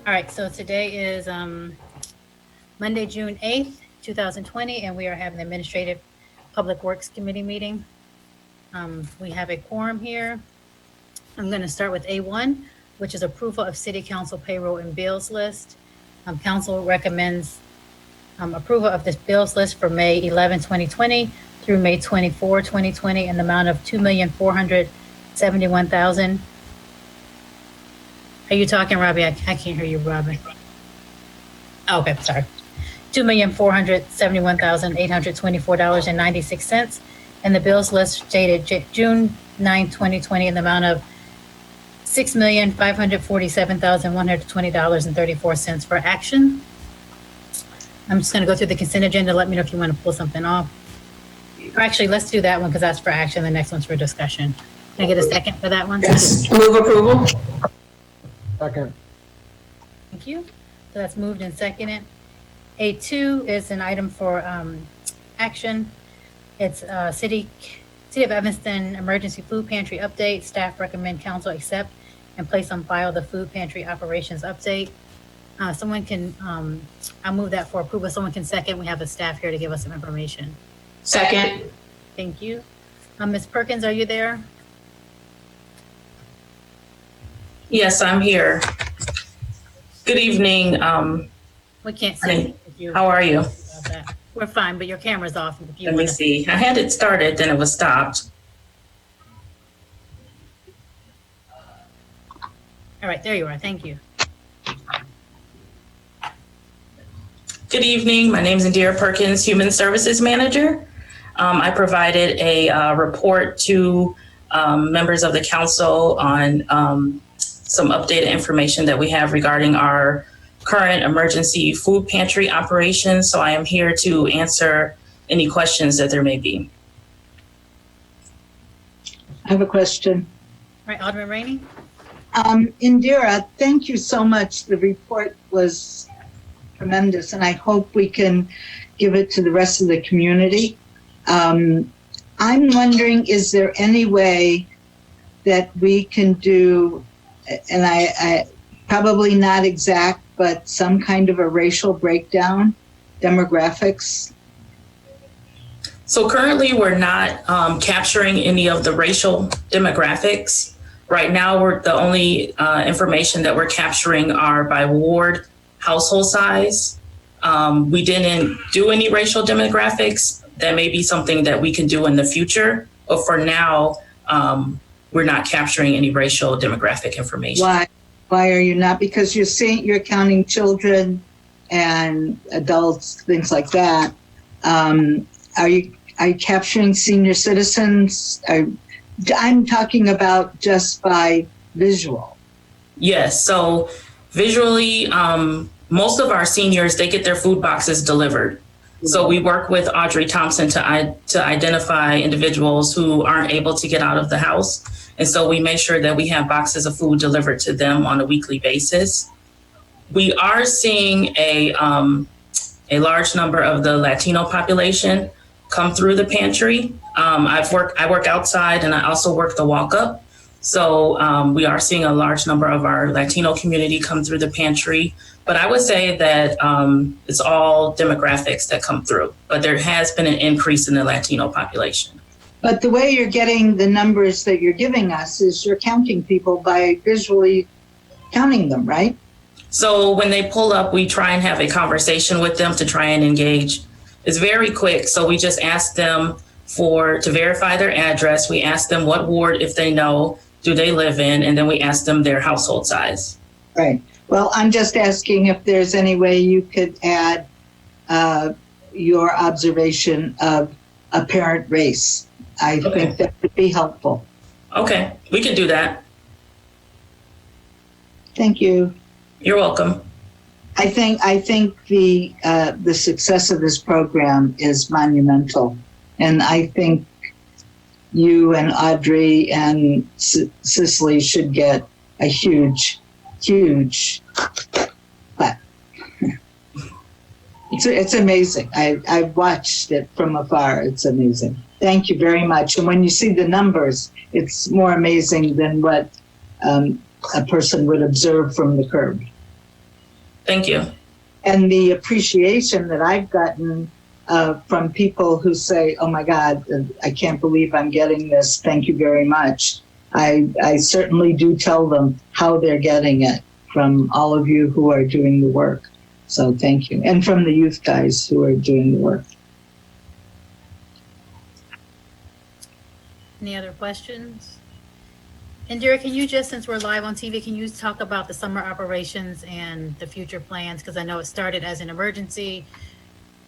All right, so today is Monday, June 8th, 2020, and we are having the Administrative Public Works Committee meeting. We have a quorum here. I'm going to start with A1, which is approval of City Council payroll and bills list. Council recommends approval of this bills list for May 11, 2020 through May 24, 2020 in the amount of $2,471,000. Are you talking, Robbie? I can't hear you, Robbie. Oh, okay, sorry. $2,471,824.96. And the bills list dated June 9, 2020 in the amount of $6,547,120.34 for action. I'm just going to go through the consent agenda. Let me know if you want to pull something off. Or actually, let's do that one because that's for action. The next one's for discussion. Can I get a second for that one? Yes, move approval. Second. Thank you. So that's moved and seconded. A2 is an item for action. It's City of Evanston Emergency Food Pantry Update. Staff recommend council accept and place on file the food pantry operations update. Someone can, I'll move that for approval. Someone can second. We have the staff here to give us some information. Second. Thank you. Ms. Perkins, are you there? Yes, I'm here. Good evening. We can't see you. How are you? We're fine, but your camera's off. If you Let me see. I had it started, then it was stopped. All right, there you are. Thank you. Good evening. My name is Indira Perkins, Human Services Manager. I provided a report to members of the council on some updated information that we have regarding our current emergency food pantry operations. So I am here to answer any questions that there may be. I have a question. All right, Alderman Rainey. Indira, thank you so much. The report was tremendous, and I hope we can give it to the rest of the community. I'm wondering, is there any way that we can do, and I probably not exact, but some kind of a racial breakdown, demographics? So currently we're not capturing any of the racial demographics. Right now, the only information that we're capturing are by ward, household size. We didn't do any racial demographics. That may be something that we can do in the future, but for now, we're not capturing any racial demographic information. Why are you not? Because you're counting children and adults, things like that. Are you capturing senior citizens? I'm talking about just by visual. Yes. So visually, most of our seniors, they get their food boxes delivered. Mm-hmm. So we work with Audrey Thompson to identify individuals who aren't able to get out of the house. And so we make sure that we have boxes of food delivered to them on a weekly basis. We are seeing a large number of the Latino population come through the pantry. I work outside and I also work the walk up. So we are seeing a large number of our Latino community come through the pantry. But I would say that it's all demographics that come through. But there has been an increase in the Latino population. But the way you're getting the numbers that you're giving us is you're counting people by visually counting them, right? So when they pull up, we try and have a conversation with them to try and engage. It's very quick. So we just ask them to verify their address. We ask them what ward, if they know, do they live in, and then we ask them their household size. Right. Well, I'm just asking if there's any way you could add your observation of apparent race. I think that would be helpful. Okay, we can do that. Thank you. You're welcome. I think the success of this program is monumental, and I think you and Audrey and Cicely should get a huge clap. It's amazing. I've watched it from afar. It's amazing. Thank you very much. And when you see the numbers, it's more amazing than what a person would observe from the curb. Thank you. And the appreciation that I've gotten from people who say, "Oh my God, I can't believe I'm getting this. Thank you very much." I certainly do tell them how they're getting it from all of you who are doing the work. So thank you. And from the youth guys who are doing the work. Any other questions? Indira, can you just, since we're live on TV, can you talk about the summer operations and the future plans? Because I know it started as an emergency.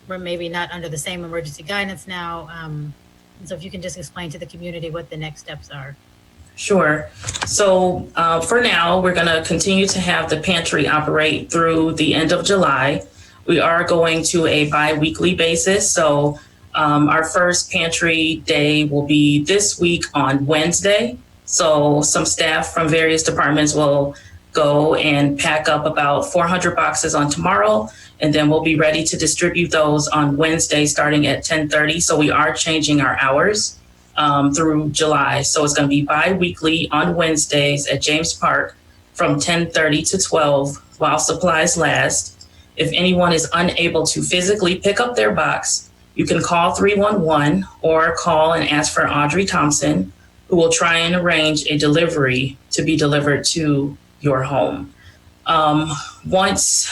We're maybe not under the same emergency guidance now. So if you can just explain to the community what the next steps are. Sure. So for now, we're going to continue to have the pantry operate through the end of July. We are going to a bi-weekly basis. So our first pantry day will be this week on Wednesday. So some staff from various departments will go and pack up about 400 boxes on tomorrow, and then we'll be ready to distribute those on Wednesday starting at 10:30. So we are changing our hours through July. So it's going to be bi-weekly on Wednesdays at James Park from 10:30 to 12 while supplies last. If anyone is unable to physically pick up their box, you can call 311 or call and ask for Audrey Thompson, who will try and arrange a delivery to be delivered to your home. Once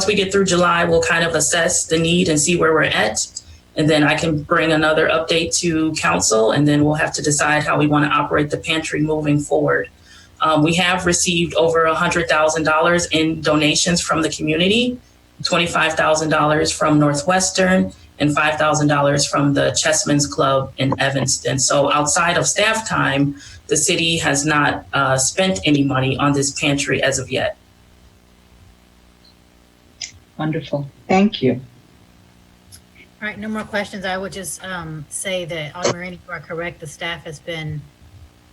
we get through July, we'll kind of assess the need and see where we're at. And then I can bring another update to council, and then we'll have to decide how we want to operate the pantry moving forward. We have received over $100,000 in donations from the community, $25,000 from Northwestern, and $5,000 from the Chessman's Club in Evanston. So outside of staff time, the city has not spent any money on this pantry as of yet. Wonderful. Thank you. All right, no more questions. I would just say that Alderman, you are correct. The staff has been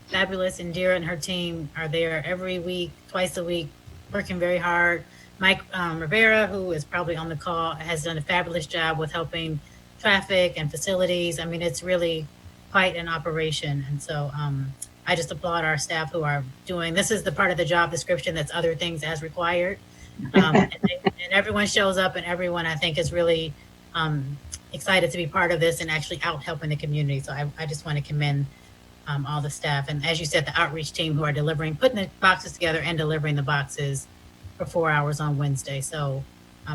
fabulous. Indira and her team are there every week, twice a week, working very hard. Mike Rivera, who is probably on the call, has done a fabulous job with helping traffic and facilities. I mean, it's really quite an operation. And so I just applaud our staff who are doing, this is the part of the job description that's other things as required. And everyone shows up, and everyone, I think, is really excited to be part of this and actually out helping the community. So I just want to commend all the staff. And as you said, the outreach team who are delivering, putting the boxes together and delivering the boxes for 4 hours on Wednesday. So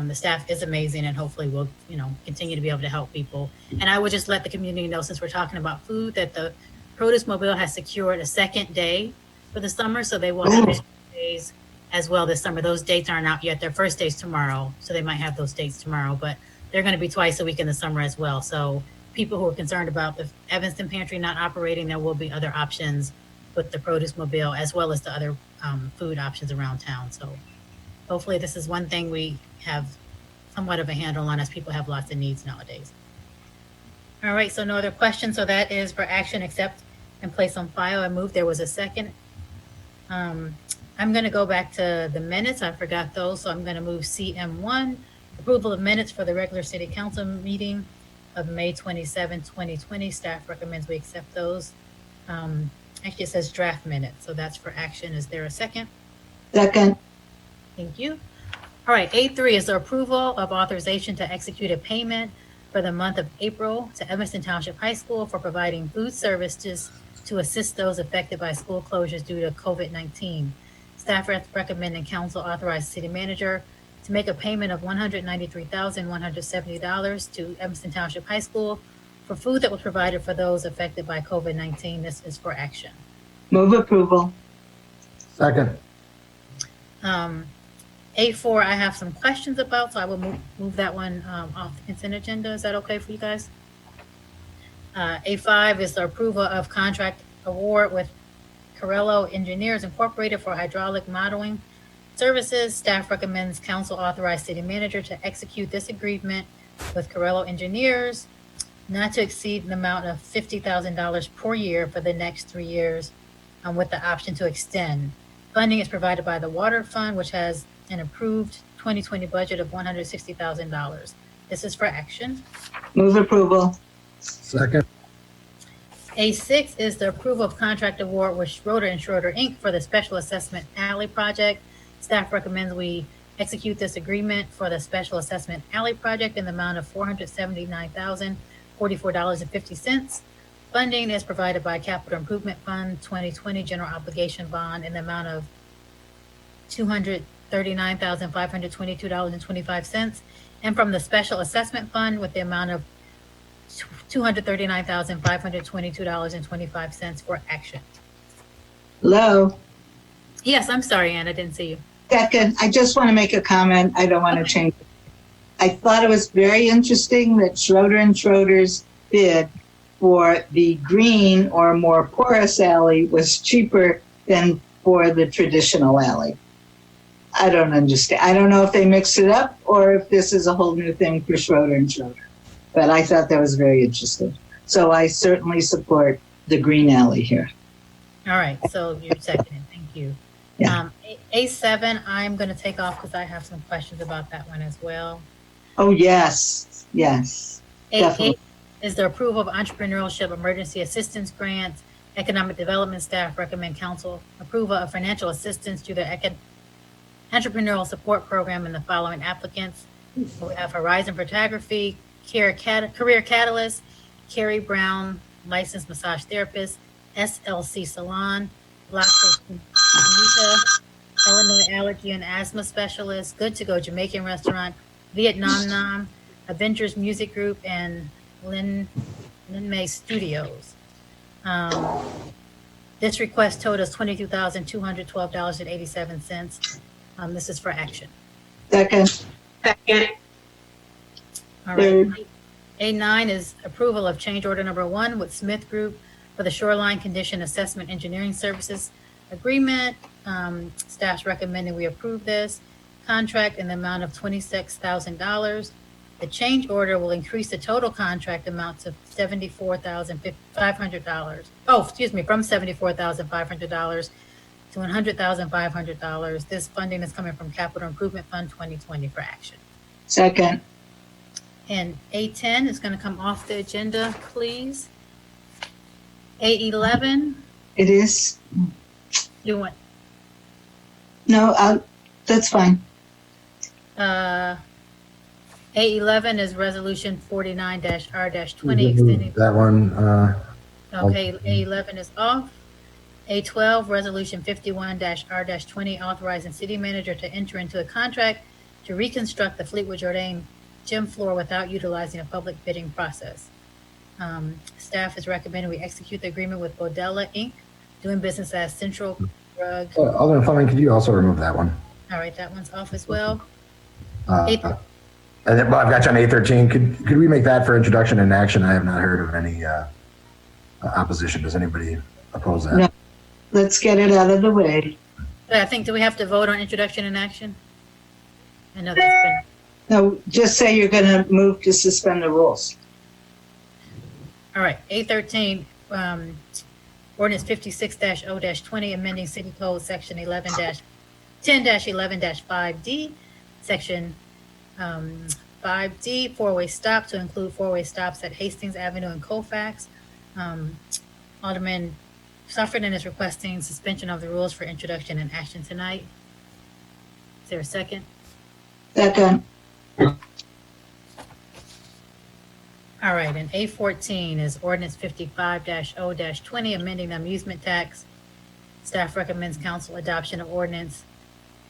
the staff is amazing, and hopefully we'll, continue to be able to help people. And I would just let the community know, since we're talking about food, that the Produce Mobile has secured a second day for the summer. So they will have 2 days as well this summer. Those dates aren't out yet. Their first day's tomorrow. So they might have those dates tomorrow, but they're going to be twice a week in the summer as well. So people who are concerned about the Evanston pantry not operating, there will be other options with the Produce Mobile, as well as the other food options around town. So hopefully this is one thing we have somewhat of a handle on, as people have lots of needs nowadays. All right, so no other questions. So that is for action, accept and place on file. I moved, there was a second. I'm going to go back to the minutes. I forgot those. So I'm going to move CM1, approval of minutes for the regular city council meeting of May 27, 2020. Staff recommends we accept those. Actually, it says draft minutes. So that's for action. Is there a second? Second. Thank you. All right, A3 is the approval of authorization to execute a payment for the month of April to Evanston Township High School for providing food services to assist those affected by school closures due to COVID-19. Staff recommending council authorize city manager to make a payment of $193,170 to Evanston Township High School for food that was provided for those affected by COVID-19. This is for action. Move approval. Second. A4, I have some questions about, so I will move that one off the consent agenda. Is that okay for you guys? A5 is the approval of contract award with Corello Engineers Incorporated for hydraulic modeling services. Staff recommends council authorize city manager to execute this agreement with Corello Engineers, not to exceed an amount of $50,000 per year for the next 3 years, with the option to extend. Funding is provided by the Water Fund, which has an approved 2020 budget of $160,000. This is for action. Move approval. Second. A6 is the approval of contract award with Schroeder and Schroeder Inc. for the Special Assessment Alley Project. Staff recommends we execute this agreement for the Special Assessment Alley Project in the amount of $479,044.50. Funding is provided by Capital Improvement Fund 2020 General Obligation Bond in the amount of $239,522.25, and from the Special Assessment Fund with the amount of $239,522.25 for action. Hello? Yes, I'm sorry, Ann, I didn't see you. Second, I just want to make a comment. I don't want to change it. I thought it was very interesting that Schroeder and Schroeder's bid for the green or more porous alley was cheaper than for the traditional alley. I don't understand. I don't know if they mixed it up or if this is a whole new thing for Schroeder and Schroeder. But I thought that was very interesting. So I certainly support the green alley here. All right, so you're seconding, thank you. Yeah. A7, I'm going to take off because I have some questions about that one as well. Oh, yes. Yes. Definitely. A8 is the approval of entrepreneurship emergency assistance grants. Economic development staff recommend council approval of financial assistance to the entrepreneurial support program in the following applicants. We have Horizon Photography, Career Catalyst, Carrie Brown, licensed massage therapist, SLC Salon, Black Anita, Illinois Allergy and Asthma Specialist, Good to Go Jamaican Restaurant, Vietnam Nam, Avengers Music Group, and Lin May Studios. This request totals $22,212.87. This is for action. Second. All right. A9 is approval of change order number 1 with Smith Group for the Shoreline Condition Assessment Engineering Services Agreement. Staff's recommending we approve this contract in the amount of $26,000. The change order will increase the total contract amount to $74,500. Oh, excuse me, from $74,500 to $100,500. This funding is coming from Capital Improvement Fund 2020 for action. Second. And A10 is going to come off the agenda, please. A11, It is. you want, No, that's fine. A11 is resolution 49-R-20 extending. That one, Okay, A11 is off. A12, resolution 51-R-20 authorizing city manager to enter into a contract to reconstruct the Fleetwood Jourdain gym floor without utilizing a public bidding process. Staff is recommending we execute the agreement with Bodella Inc., doing business as Central Drug. Alderman Fleming, could you also remove that one? All right, that one's off as well. And then, well, I've got you on A13. Could we make that for introduction and action? I have not heard of any opposition. Does anybody oppose that? No. Let's get it out of the way. I think, do we have to vote on introduction and action? I know that's been, No, just say you're going to move to suspend the rules. all right, A13, ordinance 56-0-20, amending city code section 10-11-5D, section 5D, four-way stop to include four-way stops at Hastings Avenue and Colfax. Alderman Sufferton is requesting suspension of the rules for introduction and action tonight. Is there a second? Second. All right, and A14 is ordinance 55-0-20, amending the amusement tax. Staff recommends council adoption of ordinance.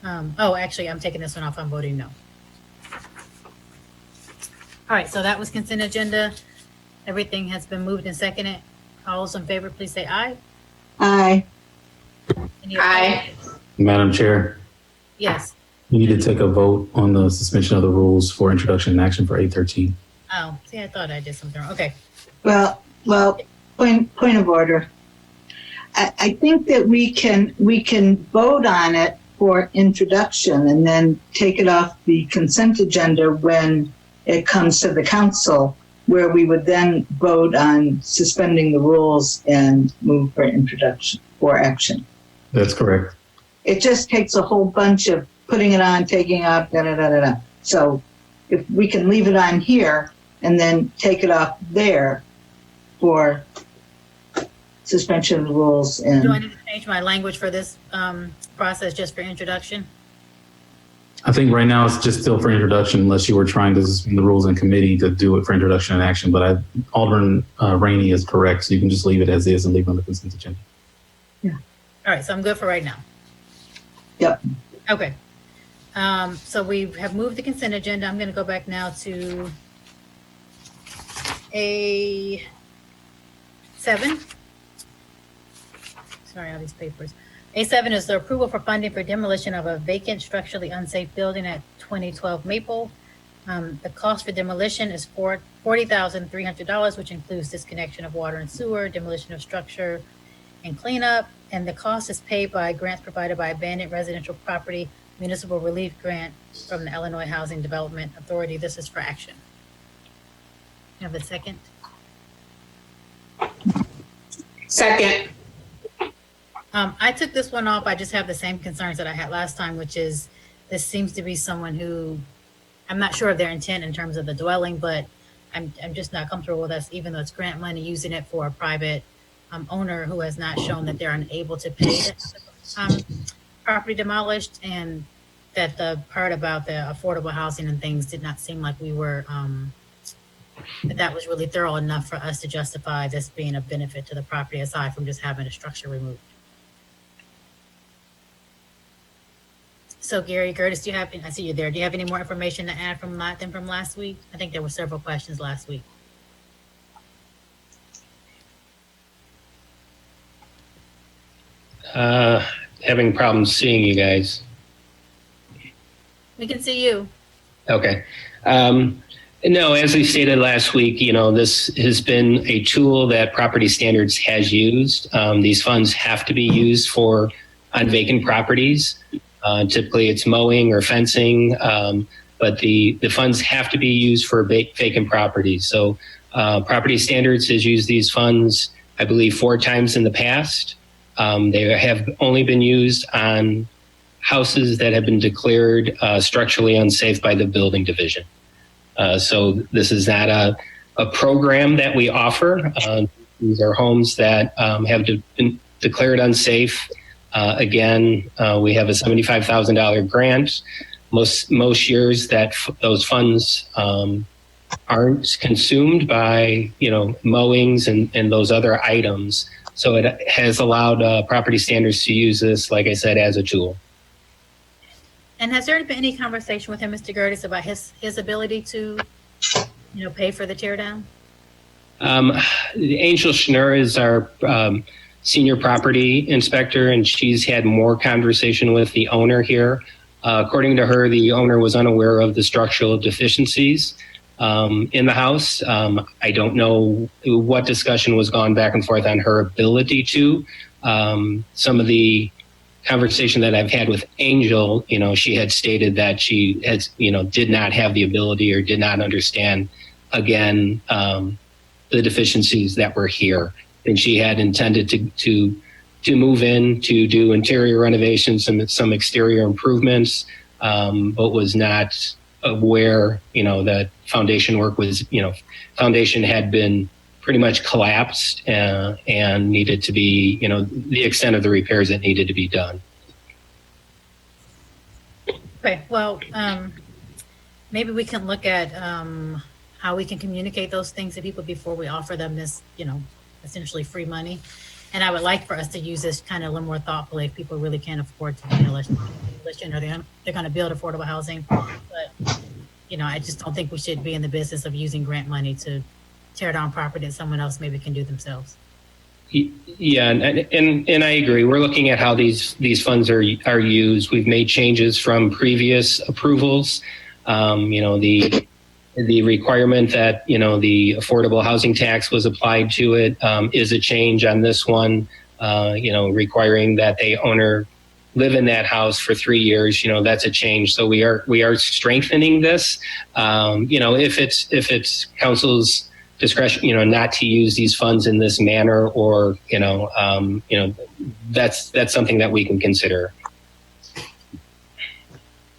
Actually, I'm taking this one off. I'm voting no. All right, so that was consent agenda. Everything has been moved and seconded. All those in favor, please say aye. Aye. Any opposed? Madam Chair, Yes. you need to take a vote on the suspension of the rules for introduction and action for 813. Oh, see, I thought I did something wrong. Okay. Well, point of order. I think that we can vote on it for introduction and then take it off the consent agenda when it comes to the council, where we would then vote on suspending the rules and move for introduction or action. That's correct. It just takes a whole bunch of putting it on, taking off, da-da-da-da-da. So if we can leave it on here and then take it off there for suspension of the rules and Do I need to change my language for this process just for introduction? I think right now it's just still for introduction, unless you were trying to suspend the rules in committee to do it for introduction and action. But Alderman Rainey is correct, so you can just leave it as is and leave it on the consent agenda. All right, so I'm good for right now. Yep. Okay. So we have moved the consent agenda. I'm going to go back now to A7. Sorry, all these papers. A7 is the approval for funding for demolition of a vacant structurally unsafe building at 2012 Maple. The cost for demolition is $40,300, which includes disconnection of water and sewer, demolition of structure, and cleanup. And the cost is paid by grants provided by Abandoned Residential Property Municipal Relief Grant from the Illinois Housing Development Authority. This is for action. You have a second? Second. I took this one off. I just have the same concerns that I had last time, which is this seems to be someone who, I'm not sure of their intent in terms of the dwelling, but I'm just not comfortable with us, even though it's grant money, using it for a private owner who has not shown that they're unable to pay the property demolished, and that the part about the affordable housing and things did not seem like we were, that was really thorough enough for us to justify this being a benefit to the property aside from just having a structure removed. So Gary Curtis, do you have, I see you there. Do you have any more information to add from last week? I think there were several questions last week. Having problems seeing you guys. We can see you. Okay. No, as we stated last week, this has been a tool that Property Standards has used. These funds have to be used on vacant properties. Typically it's mowing or fencing, but the funds have to be used for vacant properties. So Property Standards has used these funds, I believe, 4 times in the past. They have only been used on houses that have been declared structurally unsafe by the building division. So this is not a program that we offer. These are homes that have been declared unsafe. Again, we have a $75,000 grant. Most years that those funds aren't consumed by mowings and those other items. So it has allowed Property Standards to use this, like I said, as a tool. And has there been any conversation with him, Mr. Gertis, about his ability to, pay for the tear down? Angel Schnur is our senior property inspector, and she's had more conversation with the owner here. According to her, the owner was unaware of the structural deficiencies in the house. I don't know what discussion was gone back and forth on her ability to. Some of the conversation that I've had with Angel, she had stated that she has, did not have the ability or did not understand, again, the deficiencies that were here. And she had intended to move in to do interior renovations and some exterior improvements, but was not aware, that foundation work was, foundation had been pretty much collapsed and needed to be, the extent of the repairs that needed to be done. Okay, well, maybe we can look at how we can communicate those things to people before we offer them this, essentially free money. And I would like for us to use this kind of a little more thoughtfully if people really can't afford to demolish, or they're going to build affordable housing. But, I just don't think we should be in the business of using grant money to tear down property that someone else maybe can do themselves. Yeah, and I agree. We're looking at how these funds are used. We've made changes from previous approvals. The requirement that the affordable housing tax was applied to it is a change on this one. Requiring that the owner live in that house for 3 years. That's a change. So we are strengthening this. If it's council's discretion, not to use these funds in this manner, or that's something that we can consider.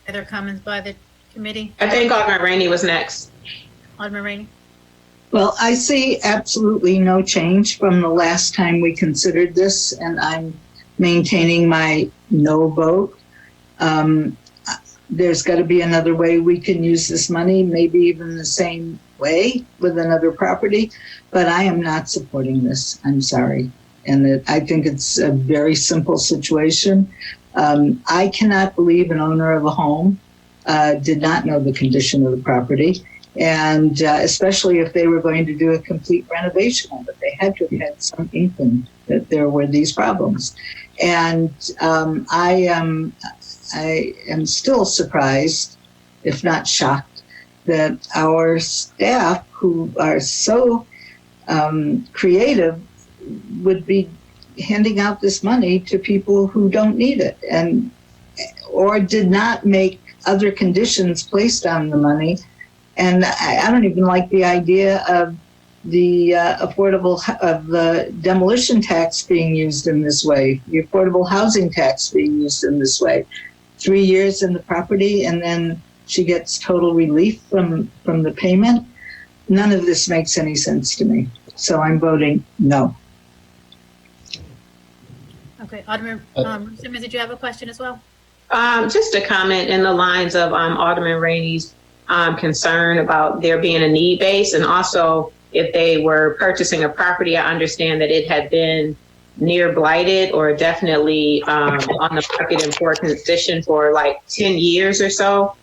Other comments by the committee? I think Alderman Rainey was next. Alderman Rainey? Well, I see absolutely no change from the last time we considered this, and I'm maintaining my no vote. there's got to be another way we can use this money, maybe even the same way with another property. But I am not supporting this. I'm sorry. And I think it's a very simple situation. I cannot believe an owner of a home did not know the condition of the property. And especially if they were going to do a complete renovation of it, they had to have had some inkling that there were these problems. And I am still surprised, if not shocked, that our staff, who are so creative, would be handing out this money to people who don't need it, and or did not make other conditions placed on the money. And I don't even like the idea of the the demolition tax being used in this way, the affordable housing tax being used in this way. 3 years in the property, and then she gets total relief from the payment. None of this makes any sense to me. So I'm voting no. Okay, Alderman Simmons, did you have a question as well? Just a comment in the lines of Alderman Rainey's concern about there being a need base, and also if they were purchasing a property, I understand that it had been near blighted or definitely on the market in poor condition for like 10 years or so.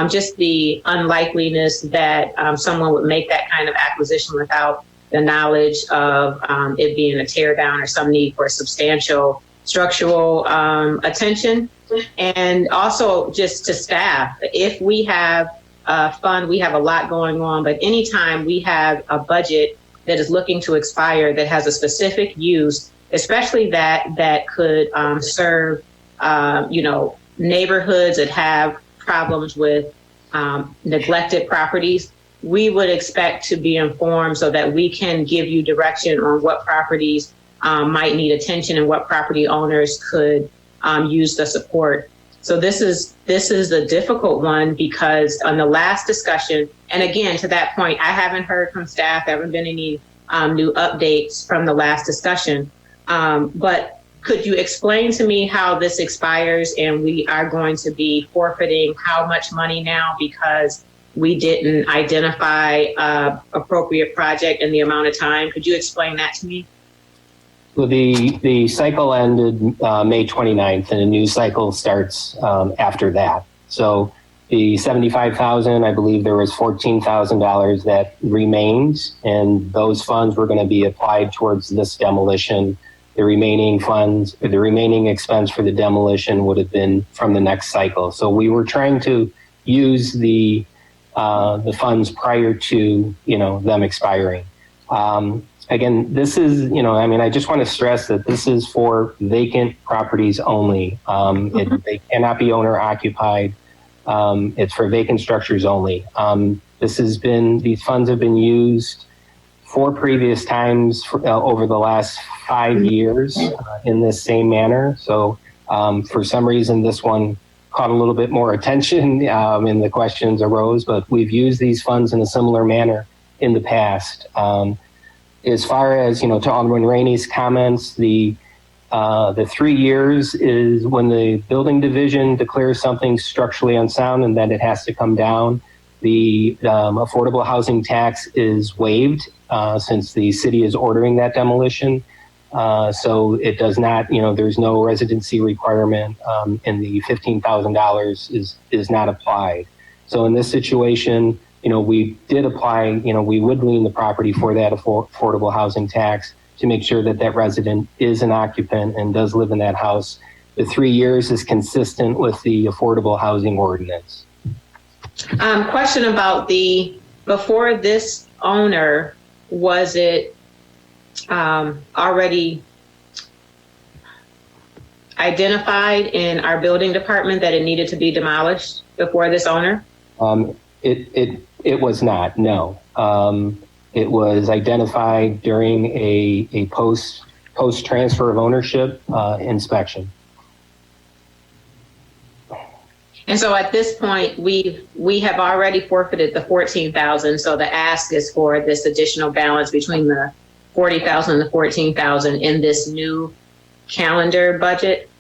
Just the unlikeliness that someone would make that kind of acquisition without the knowledge of it being a tear down or some need for substantial structural attention. And also just to staff, if we have a fund, we have a lot going on, but anytime we have a budget that is looking to expire that has a specific use, especially that could serve, neighborhoods that have problems with neglected properties, we would expect to be informed so that we can give you direction on what properties might need attention and what property owners could use the support. So this is a difficult one because on the last discussion, and again, to that point, I haven't heard from staff, there haven't been any new updates from the last discussion. But could you explain to me how this expires and we are going to be forfeiting how much money now because we didn't identify appropriate project in the amount of time? Could you explain that to me? Well, the cycle ended May 29th, and a new cycle starts after that. So the $75,000, I believe there was $14,000 that remains, and those funds were going to be applied towards this demolition. The remaining funds, the remaining expense for the demolition would have been from the next cycle. So we were trying to use the funds prior to them expiring. Again, this is, I just want to stress that this is for vacant properties only. They cannot be owner occupied. It's for vacant structures only. These funds have been used 4 previous times over the last 5 years in this same manner. So for some reason, this one caught a little bit more attention and the questions arose, but we've used these funds in a similar manner in the past. As far as, to Alderman Rainey's comments, the 3 years is when the building division declares something structurally unsound and that it has to come down. The affordable housing tax is waived since the city is ordering that demolition. So it does not, there's no residency requirement and the $15,000 is not applied. So in this situation, we did apply, we would lien the property for that affordable housing tax to make sure that that resident is an occupant and does live in that house. The 3 years is consistent with the affordable housing ordinance. Question about before this owner, was it already identified in our building department that it needed to be demolished before this owner? It was not, no. It was identified during a post transfer of ownership inspection. And so at this point, we have already forfeited the $14,000. So the ask is for this additional balance between the $40,000 and the $14,000 in this new calendar budget.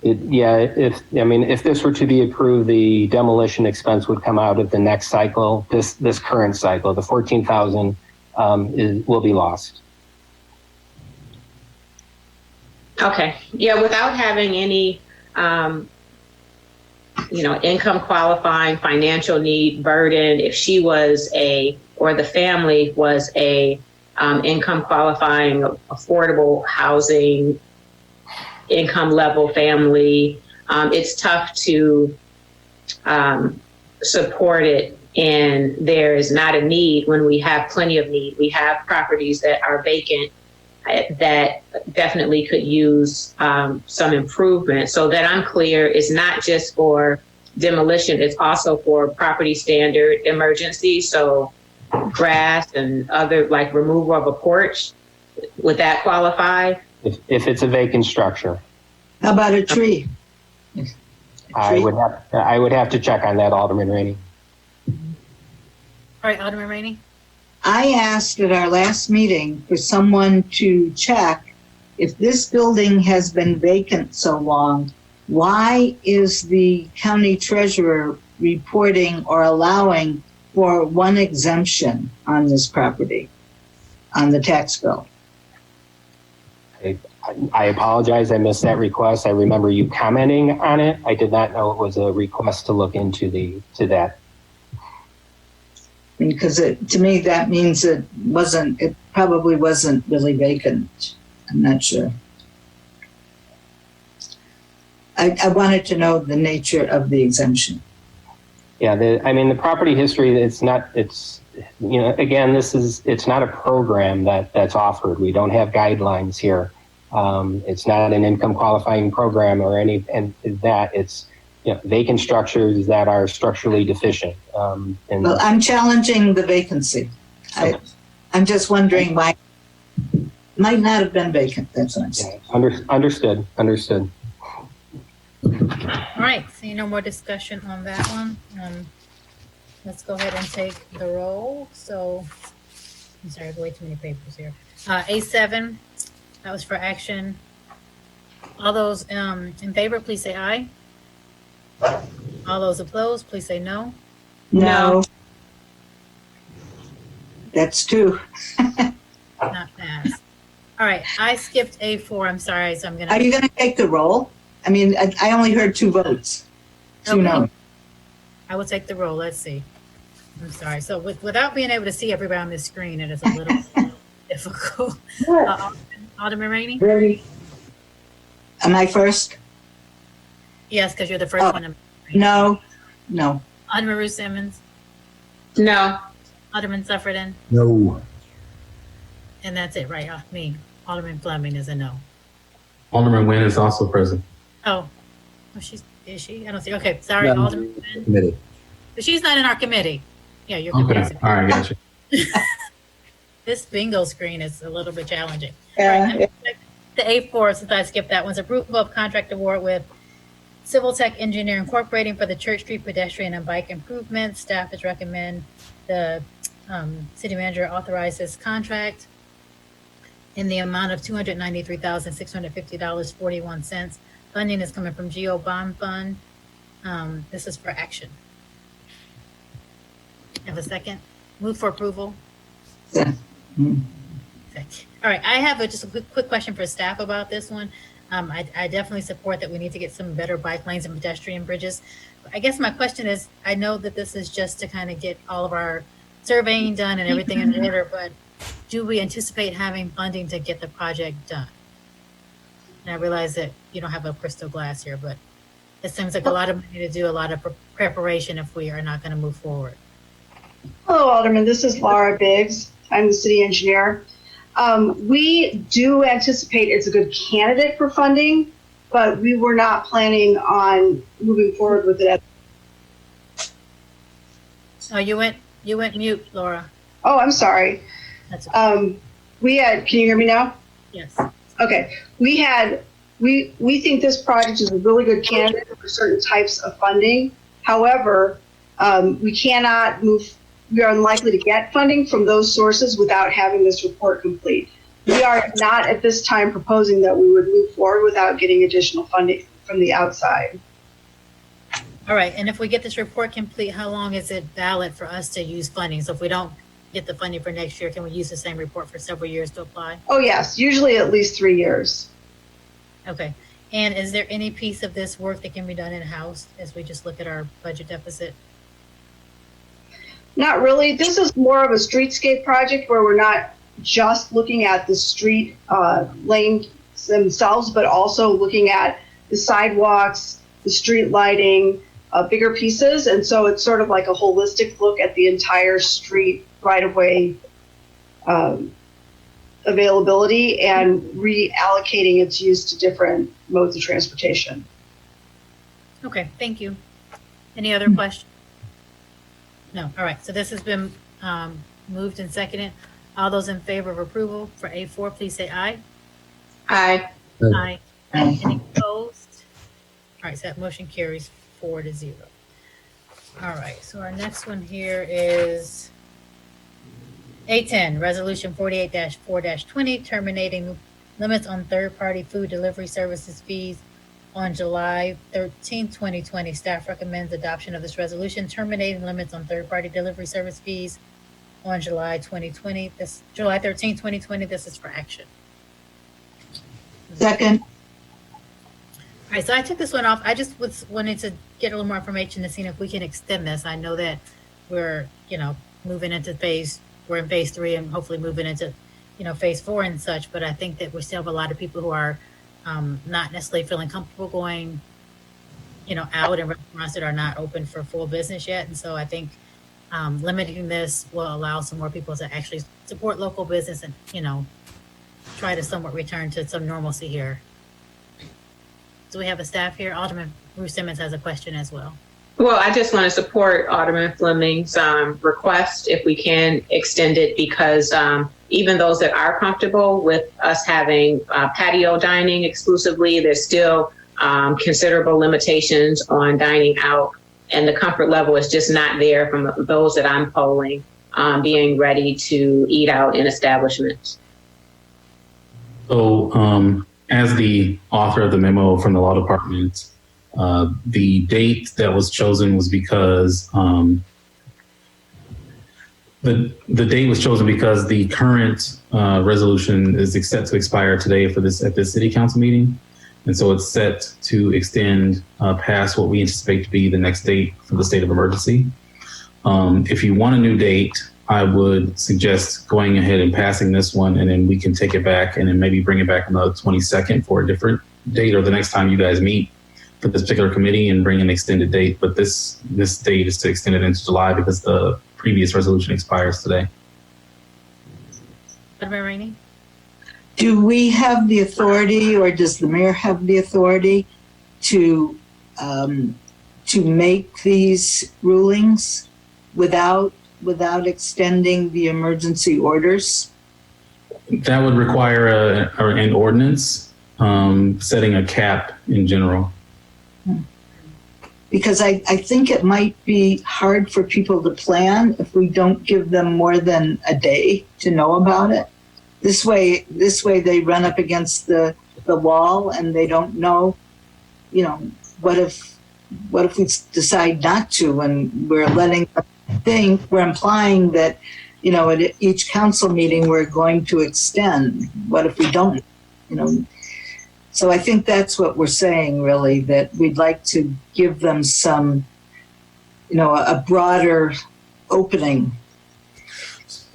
If this were to be approved, the demolition expense would come out of the next cycle. This current cycle, the 14,000 will be lost. Okay. Yeah, without having any, income qualifying financial need burden, if she was or the family was a income qualifying affordable housing income level family, it's tough to support it. And there is not a need when we have plenty of need. We have properties that are vacant that definitely could use some improvement. So that I'm clear, is not just for demolition, it's also for property standard emergency. So grass and other, like removal of a porch, would that qualify? If it's a vacant structure. How about a tree? I would have to check on that, Alderman Rainey. All right, Alderman Rainey. I asked at our last meeting for someone to check if this building has been vacant so long, why is the county treasurer reporting or allowing for one exemption on this property, on the tax bill? I apologize. I missed that request. I remember you commenting on it. I did not know it was a request to look into that. Because to me, that means it probably wasn't really vacant. I'm not sure. I wanted to know the nature of the exemption. Yeah, the property history, it's not a program that's offered. We don't have guidelines here. It's not an income qualifying program or it's vacant structures that are structurally deficient. Well, I'm challenging the vacancy. I'm just wondering why it might not have been vacant. That's what I'm saying. Understood. All right, so no more discussion on that one. Let's go ahead and take the roll. So, I'm sorry, I have way too many papers here. A7, that was for action. All those in favor, please say aye. All those opposed, please say no. No. That's two. Not passed. All right, I skipped A4. I'm sorry, so I'm gonna. Are you going to take the roll? I mean, I only heard two votes. Two no. I will take the roll. Let's see. I'm sorry. So without being able to see everybody on this screen, it is a little difficult. Alderman Rainey? Ready. Am I first? Yes, because you're the first one. No. Alderman Ruth Simmons? No. Alderman Suffredin? No. And that's it, right? Me. Alderman Fleming is a no. Alderman Nguyen is also present. Oh, is she? I don't see. Okay, sorry, No. Alderman Nguyen. Committee. But she's not in our committee. Yeah, you're Okay, confusing. all right, gotcha. This bingo screen is a little bit challenging. Yeah. All right, the A4, since I skipped that, one's approval of contract award with Civil Tech Engineer Incorporating for the Church Street pedestrian and bike improvements. Staff has recommend the city manager authorize this contract in the amount of $293,650.41. Funding is coming from Geo Bond Fund. This is for action. Have a second? Move for approval. Yeah. Okay. All right, I have just a quick question for staff about this one. I definitely support that we need to get some better bike lanes and pedestrian bridges. I guess my question is, I know that this is just to kind of get all of our surveying done and everything in order, but do we anticipate having funding to get the project done? And I realize that you don't have a crystal glass here, but it seems like a lot of money to do a lot of preparation if we are not going to move forward. Hello, Alderman. This is Laura Biggs. I'm the city engineer. We do anticipate it's a good candidate for funding, but we were not planning on moving forward with it. Oh, you went mute, Laura. Oh, I'm sorry. That's okay. Can you hear me now? Yes. Okay. We think this project is a really good candidate for certain types of funding. However, we are unlikely to get funding from those sources without having this report complete. We are not at this time proposing that we would move forward without getting additional funding from the outside. All right, and if we get this report complete, how long is it valid for us to use funding? So if we don't get the funding for next year, can we use the same report for several years to apply? Oh yes, usually at least 3 years. Okay, and is there any piece of this work that can be done in-house as we just look at our budget deficit? Not really. This is more of a streetscape project where we're not just looking at the street lanes themselves, but also looking at the sidewalks, the street lighting, bigger pieces. And so it's sort of like a holistic look at the entire street right-of-way availability and reallocating its use to different modes of transportation. Okay, thank you. Any other questions? No, all right, so this has been moved and seconded. All those in favor of approval for A4, please say aye. Aye. Aye. Any opposed? All right, so that motion carries 4-0. All right, so our next one here is A10, Resolution 48-4-20, terminating limits on third-party food delivery services fees on July 13, 2020. Staff recommends adoption of this resolution, terminating limits on third-party delivery service fees on July 2020. This July 13, 2020. This is for action. Second. All right, so I took this one off. I just wanted to get a little more information to see if we can extend this. I know that we're, moving into we're in phase 3 and hopefully moving into, phase 4 and such. But I think that we still have a lot of people who are not necessarily feeling comfortable going, out in restaurants that are not open for full business yet. And so I think limiting this will allow some more people to actually support local business and, try to somewhat return to some normalcy here. Do we have a staff here? Alderman Bruce Simmons has a question as well. Well, I just want to support Alderman Fleming's request if we can extend it, because even those that are comfortable with us having patio dining exclusively, there's still considerable limitations on dining out, and the comfort level is just not there from those that I'm polling being ready to eat out in establishments. So, as the author of the memo from the law department, the date that was chosen was because the date was chosen because the current resolution is set to expire today at this city council meeting, and so it's set to extend past what we anticipate to be the next date for the state of emergency. If you want a new date, I would suggest going ahead and passing this one, and then we can take it back and then maybe bring it back on the 22nd for a different date, or the next time you guys meet for this particular committee and bring an extended date. But this date is to extend it into July because the previous resolution expires today. Alderman Rainey? Do we have the authority, or does the mayor have the authority to make these rulings without extending the emergency orders? That would require an ordinance setting a cap in general. Because I think it might be hard for people to plan if we don't give them more than a day to know about it. This way they run up against the wall and they don't know, what if we decide not to, and we're letting them think, we're implying that, at each council meeting we're going to extend. What if we don't, So I think that's what we're saying, really, that we'd like to give them some, a broader opening.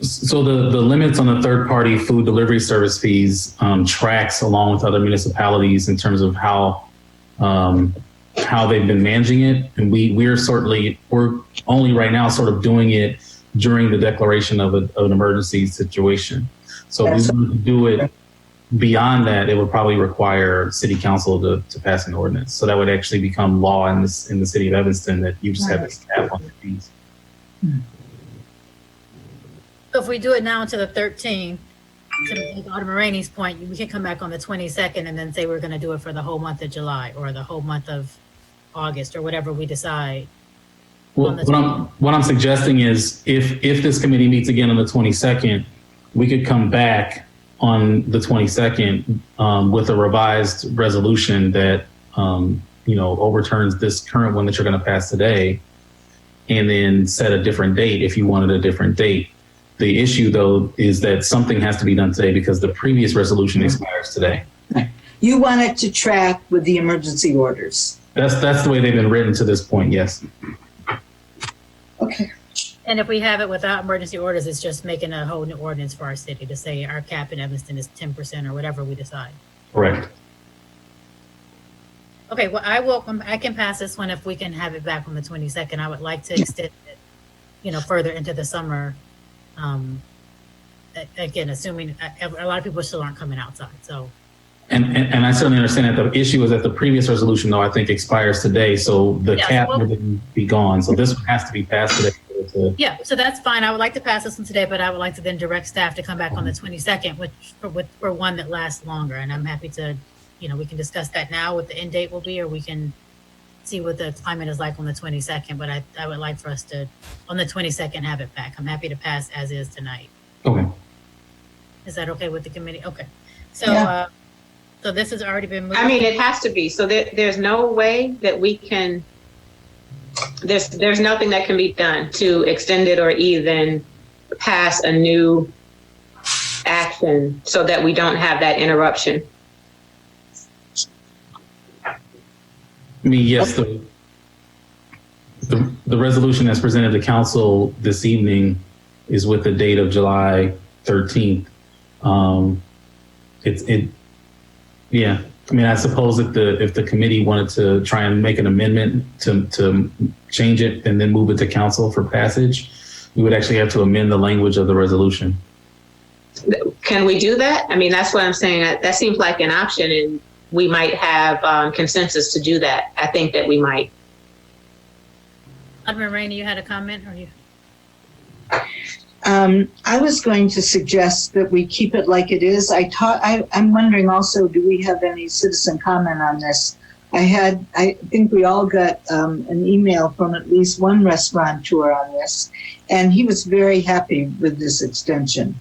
So the limits on the third-party food delivery service fees tracks along with other municipalities in terms of how they've been managing it, and we're only right now sort of doing it during the declaration of an emergency situation. So if we want to do it beyond that, it would probably require city council to pass an ordinance. So that would actually become law in the city of Evanston, that you just have this cap on the fees. So if we do it now until the 13th, to Alderman Rainey's point, we can come back on the 22nd and then say we're going to do it for the whole month of July or the whole month of August or whatever we decide. Well, what I'm suggesting is if this committee meets again on the 22nd, we could come back on the 22nd with a revised resolution that overturns this current one that you're going to pass today, and then set a different date if you wanted a different date. The issue, though, is that something has to be done today because the previous resolution expires today. You want it to track with the emergency orders. That's the way they've been written to this point, yes. Okay. And if we have it without emergency orders, it's just making a whole new ordinance for our city to say our cap in Evanston is 10% or whatever we decide. Correct. Okay, well, I can pass this one if we can have it back on the 22nd. I would like to extend it, further into the summer. Again, assuming a lot of people still aren't coming outside, so. And I certainly understand that the issue is that the previous resolution, though, I think expires today, so the cap would be gone. So this one has to be passed today. Yeah, so that's fine. I would like to pass this one today, but I would like to then direct staff to come back on the 22nd for one that lasts longer. And I'm happy to, we can discuss that now, what the end date will be, or we can see what the climate is like on the 22nd. But I would like for us to, on the 22nd, have it back. I'm happy to pass as is tonight. Okay. Is that okay with the committee? Okay. So, so this has already been moved. I mean, it has to be. So there's no way that we can. There's nothing that can be done to extend it or even pass a new action so that we don't have that interruption. I mean, yes, the resolution that's presented to council this evening is with the date of July 13th. Yeah. I mean, I suppose if the committee wanted to try and make an amendment to change it and then move it to council for passage, we would actually have to amend the language of the resolution. Can we do that? I mean, that's what I'm saying. That seems like an option, and we might have consensus to do that. I think that we might. Alderman Rainey, you had a comment, or you? I was going to suggest that we keep it like it is. I'm wondering also, do we have any citizen comment on this? I think we all got an email from at least one restaurateur on this, and he was very happy with this extension,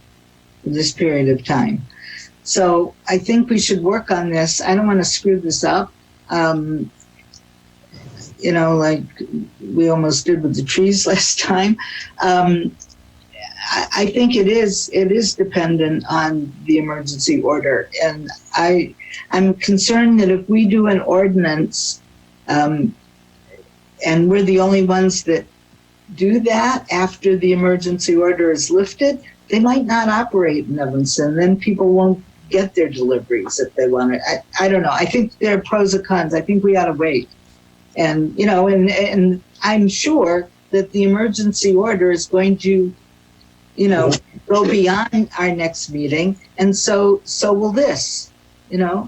this period of time. So I think we should work on this. I don't want to screw this up. Like we almost did with the trees last time. I think it is dependent on the emergency order. And I'm concerned that if we do an ordinance, and we're the only ones that do that after the emergency order is lifted, they might not operate in Evanston. Then people won't get their deliveries if they want it. I don't know. I think there are pros and cons. I think we ought to wait. And, and I'm sure that the emergency order is going to go beyond our next meeting. And so will this,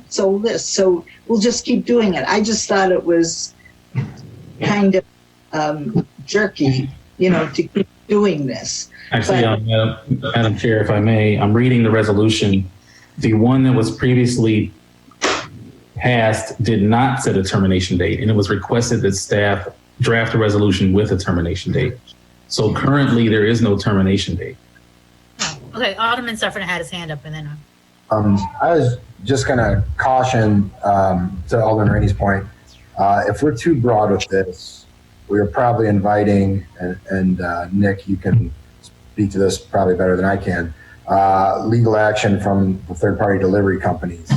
so will this. So we'll just keep doing it. I just thought it was kind of jerky, to keep doing this. Actually, Madam Chair, if I may, I'm reading the resolution. The one that was previously passed did not set a termination date, and it was requested that staff draft a resolution with a termination date. So currently, there is no termination date. Okay, Alderman Sufferton had his hand up, and then. I was just going to caution to Alderman Rainey's point. If we're too broad with this, we are probably inviting, and Nick, you can speak to this probably better than I can, legal action from the third-party delivery companies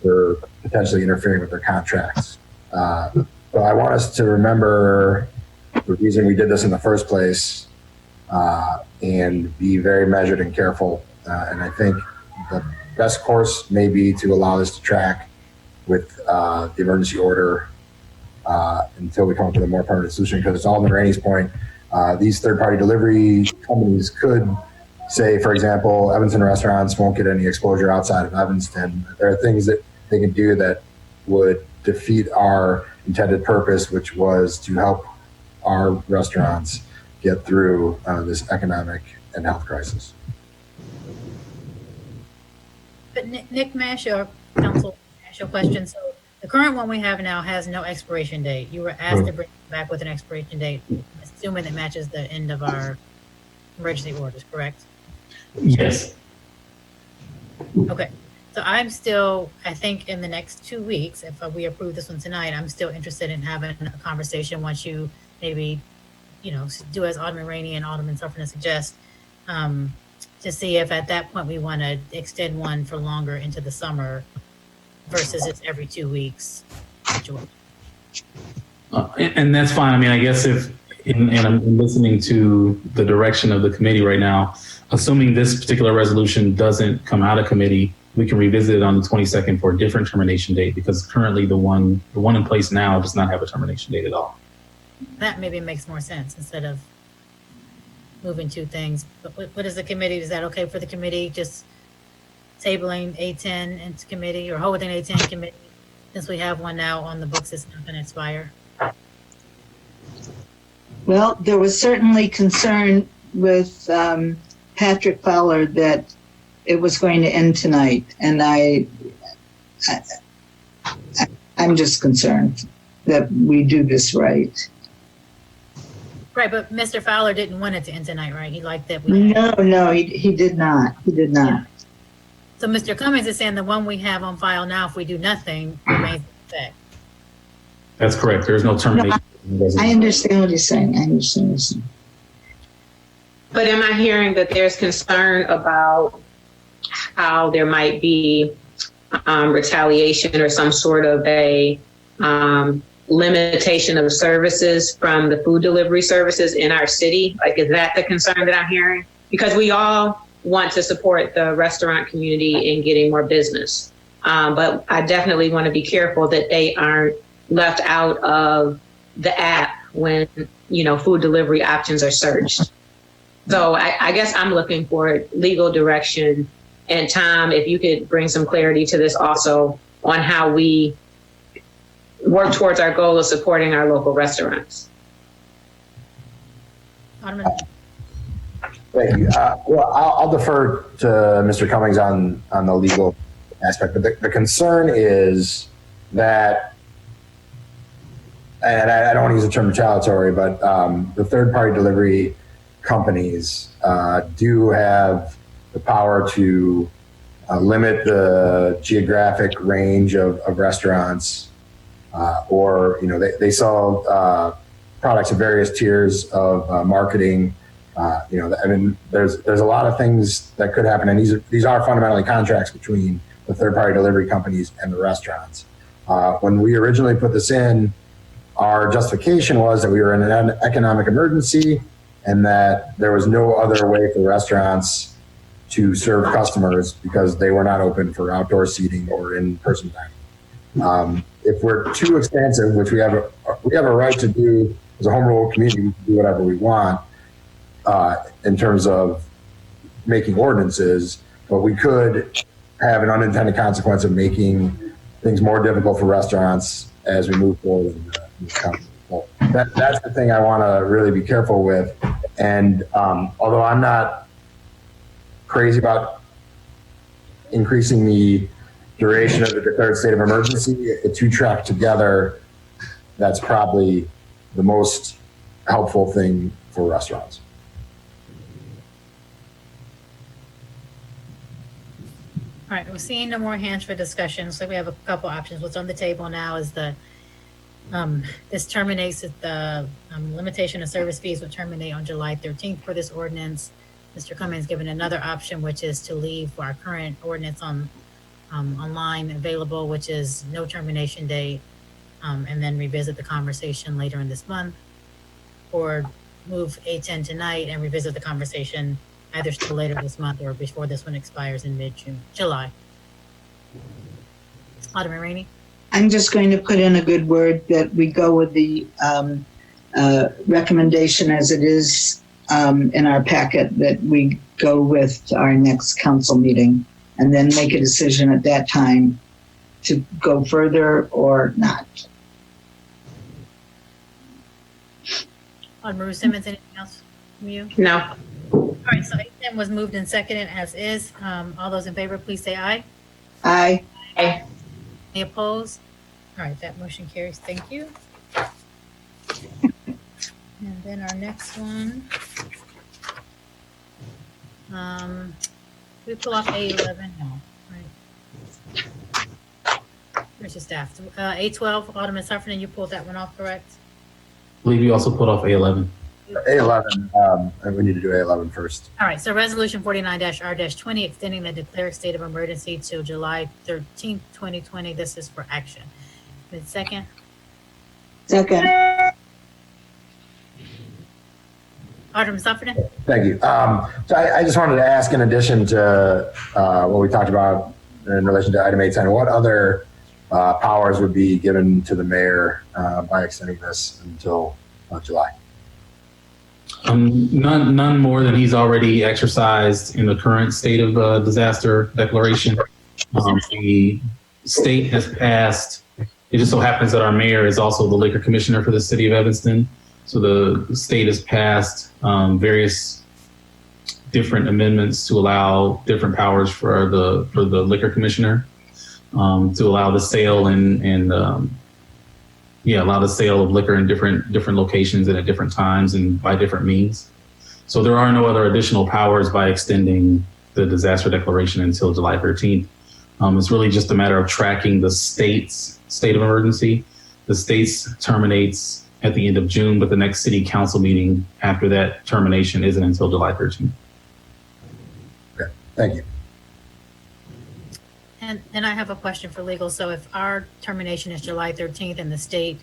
for potentially interfering with their contracts. So I want us to remember the reason we did this in the first place, and be very measured and careful. And I think the best course may be to allow this to track with the emergency order until we come up with a more permanent solution. Because it's Alderman Rainey's point, these third-party delivery companies could say, for example, Evanston restaurants won't get any exposure outside of Evanston. There are things that they can do that would defeat our intended purpose, which was to help our restaurants get through this economic and health crisis. But Nick, may I ask your council question? So the current one we have now has no expiration date. You were asked to bring it back with an expiration date, assuming it matches the end of our emergency orders, correct? Yes. Okay. So I'm still, I think in the next 2 weeks, if we approve this one tonight, I'm still interested in having a conversation once you maybe, do as Alderman Rainey and Alderman Sufferman suggest, to see if at that point we want to extend one for longer into the summer versus it's every 2 weeks situation. And that's fine. I mean, I guess and I'm listening to the direction of the committee right now, assuming this particular resolution doesn't come out of committee, we can revisit it on the 22nd for a different termination date, because currently the one in place now does not have a termination date at all. That maybe makes more sense instead of moving two things. But what is the committee? Is that okay for the committee? Just tabling A10 into committee or holding A10 committee since we have one now on the books that's not going to expire? Well, there was certainly concern with Patrick Fowler that it was going to end tonight, and I'm just concerned that we do this right. Right, but Mr. Fowler didn't want it to end tonight, right? He liked that. No, he did not. He did not. Yeah. So Mr. Cummings is saying the one we have on file now, if we do nothing, remains in effect. That's correct. There's no termination. I understand what he's saying. But am I hearing that there's concern about how there might be retaliation or some sort of a limitation of services from the food delivery services in our city? Like, is that the concern that I'm hearing? Because we all want to support the restaurant community in getting more business. But I definitely want to be careful that they aren't left out of the app when, food delivery options are searched. So I guess I'm looking for legal direction. And Tom, if you could bring some clarity to this also on how we work towards our goal of supporting our local restaurants. Alderman. Thank you. Well, I'll defer to Mr. Cummings on the legal aspect, but the concern is that, and I don't want to use the term retaliatory, but the third-party delivery companies do have the power to limit the geographic range of restaurants, or they sell products at various tiers of marketing. There's a lot of things that could happen, and these are fundamentally contracts between the third-party delivery companies and the restaurants. When we originally put this in, our justification was that we were in an economic emergency and that there was no other way for restaurants to serve customers because they were not open for outdoor seating or in-person dining. If we're too expansive, which we have a right to do as a home rule community, we can do whatever we want in terms of making ordinances, but we could have an unintended consequence of making things more difficult for restaurants as we move forward in the company. So that's the thing I want to really be careful with. And although I'm not crazy about increasing the duration of the declared state of emergency, the two track together, that's probably the most helpful thing for restaurants. All right, we're seeing no more hands for discussion, so we have a couple options. What's on the table now is this terminates at the limitation of service fees will terminate on July 13th for this ordinance. Mr. Cummings given another option, which is to leave our current ordinance online available, which is no termination date, and then revisit the conversation later in this month, or move A10 tonight and revisit the conversation either still later this month or before this one expires in July. Alderman Rainey. I'm just going to put in a good word that we go with the recommendation as it is in our packet, that we go with our next council meeting and then make a decision at that time to go further or not. Alderman Simmons, anything else from you? No. All right, so A10 was moved and seconded as is. All those in favor, please say aye. Aye. Aye. Any opposed? All right, that motion carries. Thank you. And then our next one. We pull off A11 now, right? Where's your staff? A12, Alderman Sufferton, you pulled that one off, correct? I believe you also put off A11. A11, and we need to do A11 first. All right, so resolution 49-R-20, extending the declared state of emergency till July 13th, 2020. This is for action. Second. Second. Alderman Sufferton? Thank you. So I just wanted to ask, in addition to what we talked about in relation to item 810, what other powers would be given to the mayor by extending this until July? None more than he's already exercised in the current state of disaster declaration. The state has passed. It just so happens that our mayor is also the liquor commissioner for the city of Evanston. So the state has passed various different amendments to allow different powers for the liquor commissioner to allow the sale allow the sale of liquor in different locations and at different times and by different means. So there are no other additional powers by extending the disaster declaration until July 13th. It's really just a matter of tracking the state's state of emergency. The state's terminates at the end of June, but the next city council meeting after that termination isn't until July 13th. Okay, thank you. And I have a question for legal. So if our termination is July 13th and the state,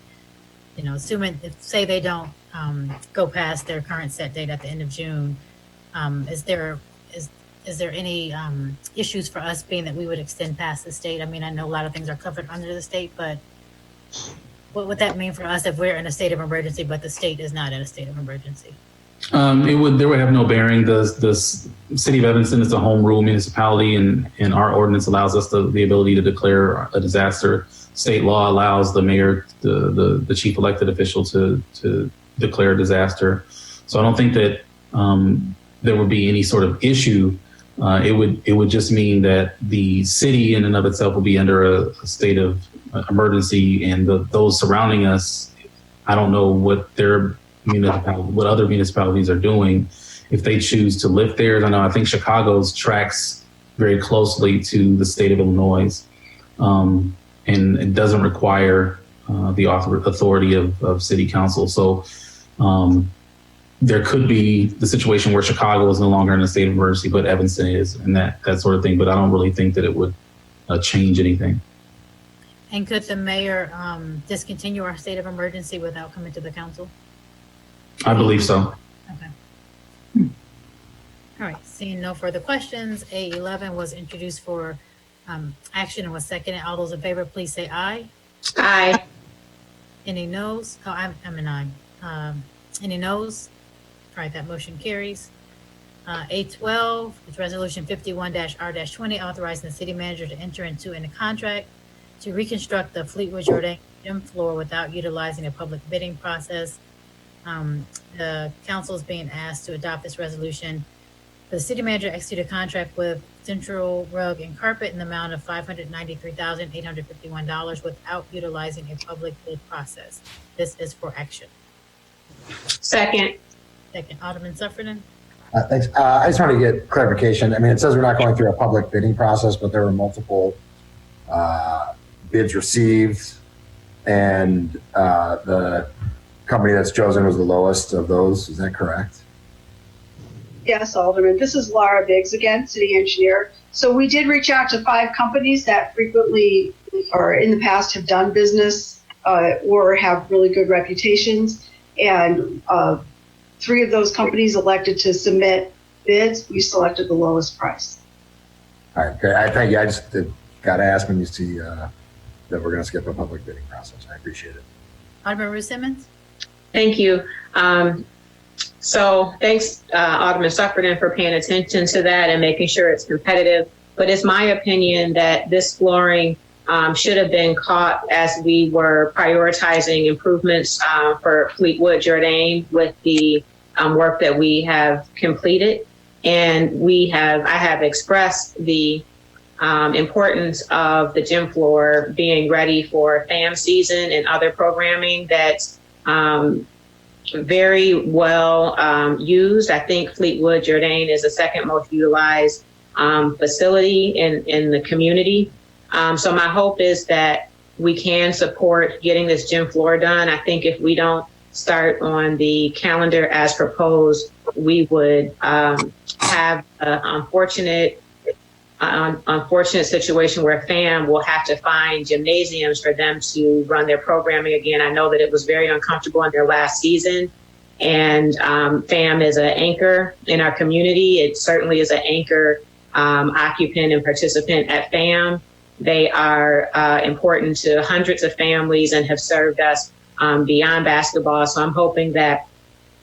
assuming, say they don't go past their current set date at the end of June, is there any issues for us being that we would extend past the state? I mean, I know a lot of things are covered under the state, but what would that mean for us if we're in a state of emergency, but the state is not in a state of emergency? There would have no bearing. The city of Evanston is a home rule municipality, and our ordinance allows us the ability to declare a disaster. State law allows the mayor, the chief elected official, to declare a disaster. So I don't think that there would be any sort of issue. It would just mean that the city in and of itself will be under a state of emergency, and those surrounding us, I don't know what what other municipalities are doing. If they choose to lift theirs, I think Chicago's tracks very closely to the state of Illinois, and it doesn't require the authority of city council. So there could be the situation where Chicago is no longer in a state of emergency, but Evanston is, and that sort of thing. But I don't really think that it would change anything. And could the mayor discontinue our state of emergency without coming to the council? I believe so. Okay. All right, seeing no further questions, A11 was introduced for action and was seconded. All those in favor, please say aye. Aye. Any noes? Oh, I'm an aye. Any noes? All right, that motion carries. A12 is resolution 51-R-20, authorizing the city manager to enter into a contract to reconstruct the Fleetwood Jordan gym floor without utilizing a public bidding process. The council is being asked to adopt this resolution for the city manager to execute a contract with Central Rug and Carpet in the amount of $593,851 without utilizing a public bid process. This is for action. Second. Second, Alderman Sufferton. Thanks. I just want to get clarification. I mean, it says we're not going through a public bidding process, but there were multiple bids received, and the company that's chosen was the lowest of those. Is that correct? Yes, Alderman. This is Laura Biggs again, city engineer. So we did reach out to 5 companies that frequently or in the past have done business or have really good reputations. And 3 of those companies elected to submit bids. We selected the lowest price. All right. Okay. I thank you. I just got to ask when you see that we're going to skip a public bidding process. I appreciate it. Alderman Ruth Simmons. Thank you. So thanks, Alderman Sufferton, for paying attention to that and making sure it's competitive. But it's my opinion that this flooring should have been caught as we were prioritizing improvements for Fleetwood Jordan with the work that we have completed. And I have expressed the importance of the gym floor being ready for FAM season and other programming that's very well used. I think Fleetwood Jordan is the second most utilized facility in the community. So my hope is that we can support getting this gym floor done. I think if we don't start on the calendar as proposed, we would have an unfortunate situation where FAM will have to find gymnasiums for them to run their programming again. I know that it was very uncomfortable in their last season, and FAM is an anchor in our community. It certainly is an anchor occupant and participant at FAM. They are important to hundreds of families and have served us beyond basketball. So I'm hoping that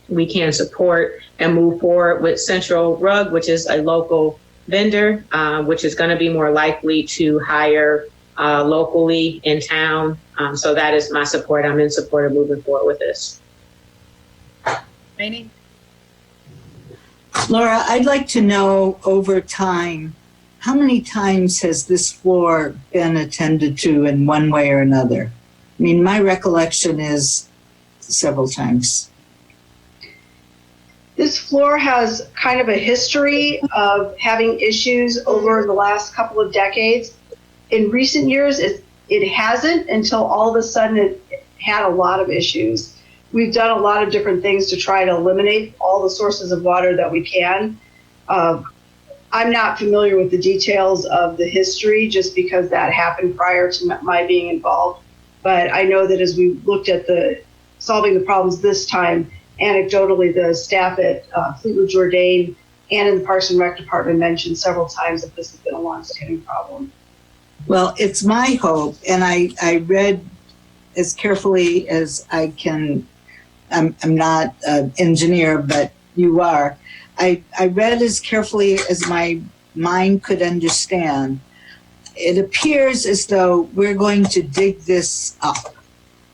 we can support and move forward with Central Rug, which is a local vendor, which is going to be more likely to hire locally in town. So that is my support. I'm in support of moving forward with this. Rainey? Laura, I'd like to know over time, how many times has this floor been attended to in one way or another? I mean, my recollection is several times. This floor has kind of a history of having issues over the last couple of decades. In recent years, it hasn't until all of a sudden it had a lot of issues. We've done a lot of different things to try to eliminate all the sources of water that we can. I'm not familiar with the details of the history just because that happened prior to my being involved. But I know that as we looked at solving the problems this time, anecdotally, the staff at Fleetwood Jourdain and in the Parks and Rec Department mentioned several times that this has been a long-standing problem. Well, it's my hope, and I read as carefully as I can. I'm not an engineer, but you are. I read as carefully as my mind could understand. It appears as though we're going to dig this up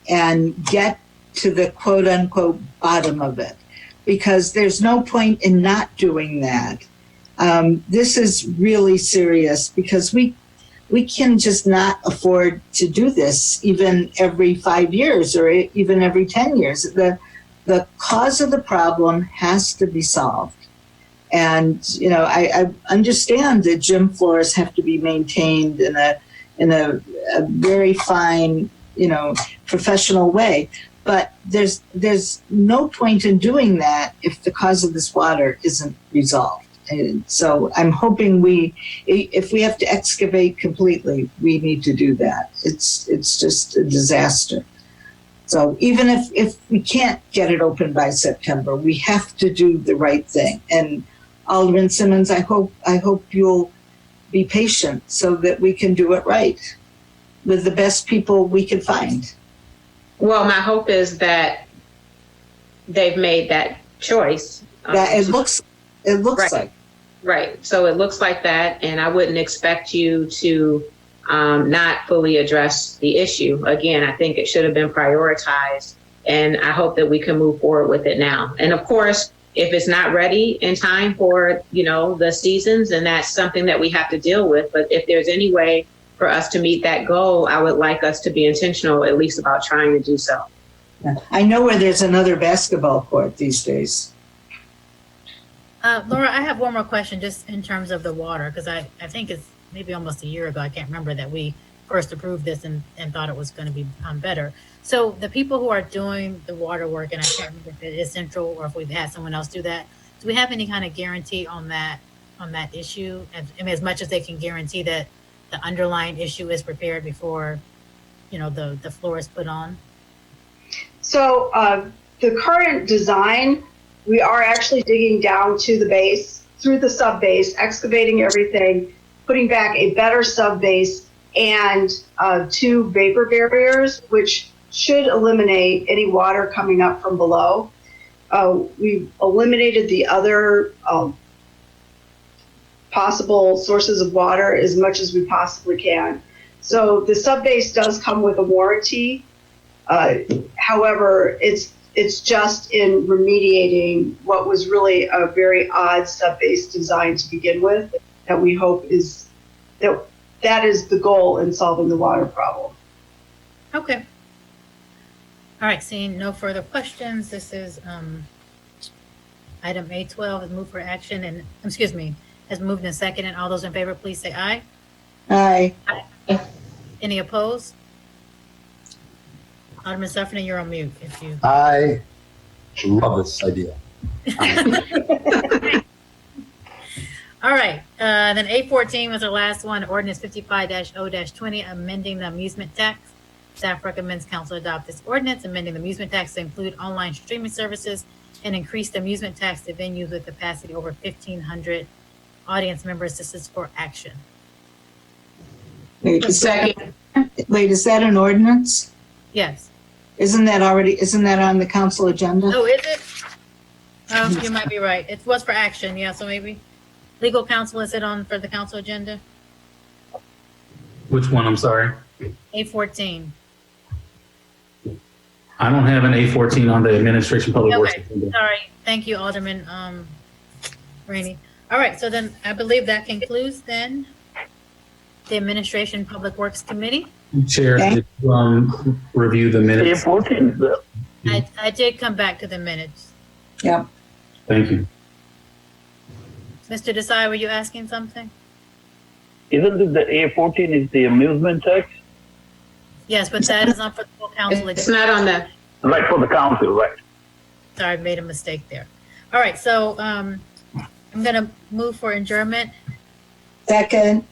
and get to the quote unquote bottom of it, because there's no point in not doing that. This is really serious because we can just not afford to do this even every 5 years or even every 10 years. The cause of the problem has to be solved. And, you know, I understand that gym floors have to be maintained in a very fine, you know, professional way. But there's no point in doing that if the cause of this water isn't resolved. And so I'm hoping if we have to excavate completely, we need to do that. It's just a disaster. So even if we can't get it open by September, we have to do the right thing. And Alderman Simmons, I hope you'll be patient so that we can do it right with the best people we can find. Well, my hope is that they've made that choice. That it looks right. like. Right. So it looks like that, and I wouldn't expect you to not fully address the issue. Again, I think it should have been prioritized, and I hope that we can move forward with it now. And of course, if it's not ready in time for, you know, the seasons, and that's something that we have to deal with. But if there's any way for us to meet that goal, I would like us to be intentional, at least about trying to do so. Yeah. I know where there's another basketball court these days. Laura, I have one more question just in terms of the water, because I think it's maybe almost a year ago, I can't remember, that we first approved this and thought it was going to be better. So the people who are doing the water work, and I can't remember if it is Central or if we've had someone else do that, do we have any kind of guarantee on that issue? I mean, as much as they can guarantee that the underlying issue is repaired before, you know, the floor is put on? So the current design, we are actually digging down to the base, through the sub base, excavating everything, putting back a better sub base and 2 vapor barriers, which should eliminate any water coming up from below. We've eliminated the other possible sources of water as much as we possibly can. So the sub base does come with a warranty. However, it's just in remediating what was really a very odd sub base design to begin with, that we hope is that is the goal in solving the water problem. Okay. All right, seeing no further questions, this is item A12 has moved for action, and excuse me, has moved and seconded. And all those in favor, please say aye. Aye. Any opposed? Alderman Sufferman, you're on mute if you. I love this idea. All right, then 814 was our last one, ordinance 55-0-20, amending the amusement tax. Staff recommends council adopt this ordinance, amending the amusement tax to include online streaming services and increase the amusement tax to venues with capacity over 1,500 audience members. This is for action. Wait, is that an ordinance? Yes. Isn't that on the council agenda? Oh, is it? Oh, you might be right. It was for action, yeah, so maybe. Legal counsel, is it on for the council agenda? Which one? I'm sorry. 814. I don't have an A14 on the administration public works. Okay, sorry. Thank you, Alderman Rainey. All right, so then I believe that concludes then the Administration Public Works Committee. Chair, Okay. did you review the minutes? A14, I did come back to the minutes. Yep. Thank you. Mr. Desai, were you asking something? isn't it the A14 is the amusement tax? Yes, but that is not for the full council. It's not on the, Right, for the council, right? Sorry, I made a mistake there. All right, so I'm going to move for adjournment. Second.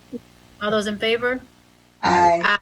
All those in favor? Aye.